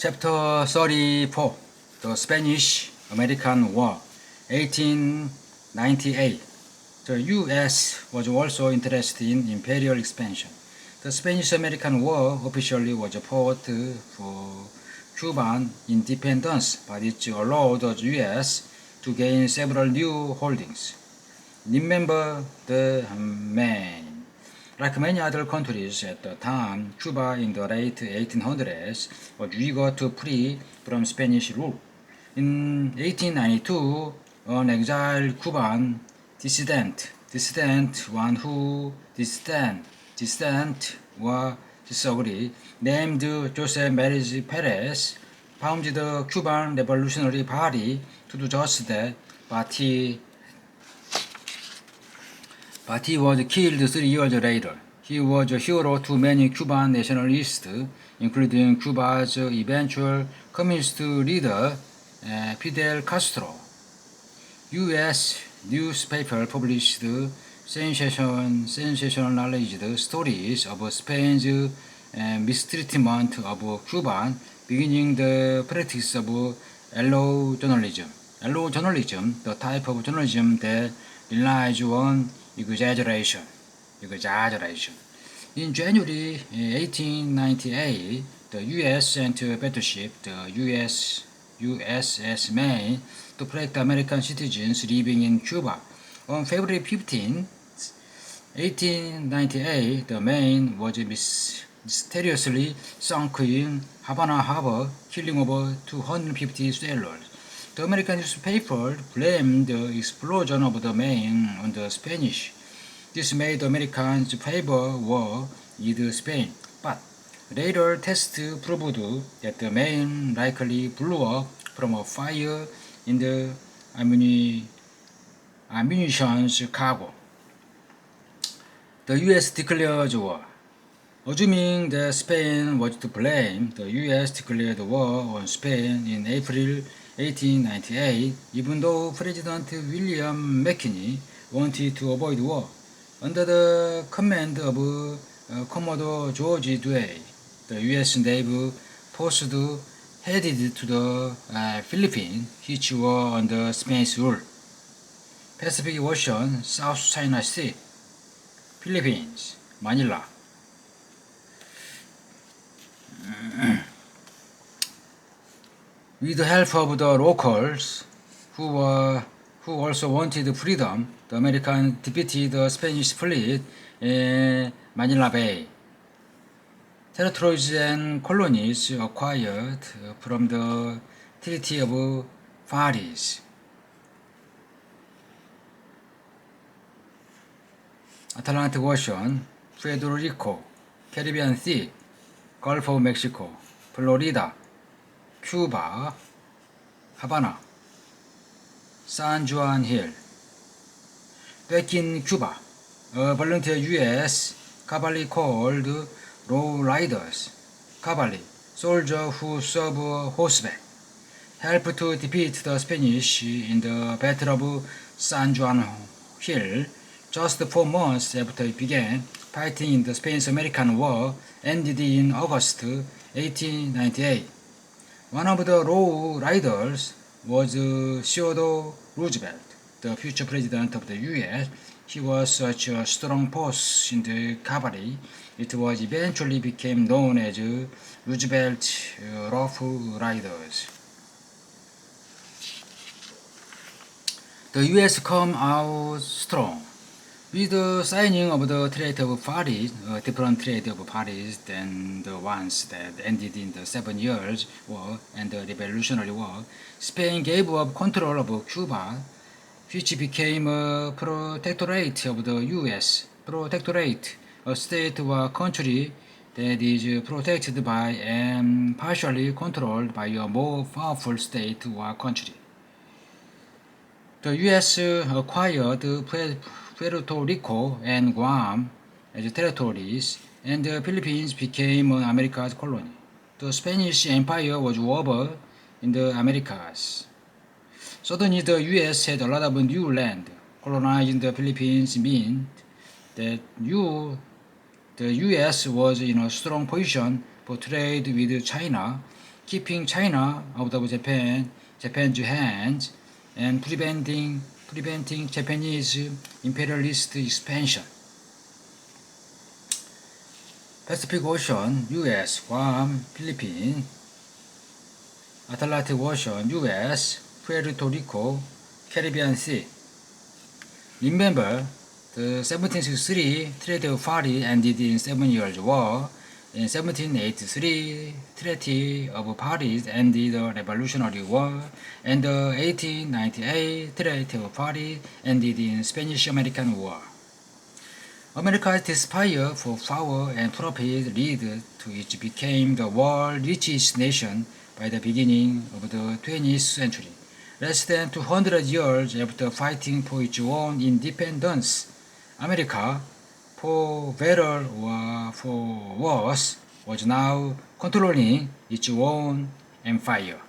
Chapter 34, The Spanish-American War, 1898. The U.S. was also interested in imperial expansion. The Spanish-American War officially was fought for Cuban independence, but it allowed the U.S. to gain several new holdings. Remember the man. Like many other countries at the time, Cuba in the late 1800s was eager to free from Spanish rule. In 1892, an exiled Cuban dissident or disagree, named Jose Marez Perez, founded the Cuban Revolutionary Party to do just that, but he was killed 3 years later. He was a hero to many Cuban nationalists, including Cuba's eventual communist leader, Fidel Castro. U.S. newspapers published sensationalized stories of Spain's mistreatment of Cubans, beginning the practice of yellow journalism. Yellow journalism, the type of journalism that relies on exaggeration. In January 1898, the U.S. sent a battleship, the USS Maine, to protect American citizens living in Cuba. On February 15, 1898, the Maine was mysteriously sunk in Havana harbor, killing over 250 sailors. The American newspaper blamed the explosion of the Maine on the Spanish. This made Americans favor war with Spain, but later tests proved that the Maine likely blew up from a fire in the ammunition cargo. The U.S. declared war. Assuming that Spain was to blame, the U.S. declared war on Spain in April 1898, even though President William McKinley wanted to avoid war. Under the command of Commodore George Dwyer, the U.S. Navy force headed to the Philippines, which were under Spanish rule. Pacific Ocean, South China Sea, Philippines, Manila. With the help of the locals, who also wanted freedom, the Americans defeated the Spanish fleet in Manila Bay. Territories and colonies acquired from the Treaty of Paris. Atlantic Ocean, Puerto Rico, Caribbean Sea, Gulf of Mexico, Florida, Cuba, Havana, San Juan Hill. Back in Cuba, a volunteer U.S. cavalry called Low Riders, cavalry, soldiers who serve horseback, helped to defeat the Spanish in the Battle of San Juan Hill just 4 months after it began. Fighting in the Spanish-American War ended in August 1898. One of the Low Riders was Theodore Roosevelt, the future president of the U.S. He was such a strong force in the cavalry, it was eventually became known as Roosevelt Rough Riders. The U.S. come out strong. With the signing of the Treaty of Paris, a different Treaty of Paris than the ones that ended in the 7 Years' War and the Revolutionary War, Spain gave up control of Cuba, which became a protectorate of the U.S. Protectorate, a state or country that is protected by and partially controlled by a more powerful state or country. The U.S. acquired Puerto Rico and Guam as territories, and the Philippines became America's colony. The Spanish Empire was over in the Americas. Suddenly, the U.S. had a lot of new land. Colonizing the Philippines meant that the U.S. was in a strong position for trade with China, keeping China out of Japan's hands, and preventing Japanese imperialist expansion. Pacific Ocean, U.S., Guam, Philippines. Atlantic Ocean, U.S., Puerto Rico, Caribbean Sea. Remember, the 1763 Treaty of Paris ended in 7 Years' War. In 1783, Treaty of Paris ended the Revolutionary War, and the 1898 Treaty of Paris ended in Spanish-American War. America's desire for power and profit led to it became the world's richest nation by the beginning of the 20th century. Less than 200 years after fighting for its own independence, America, for better or for worse, was now controlling its own empire.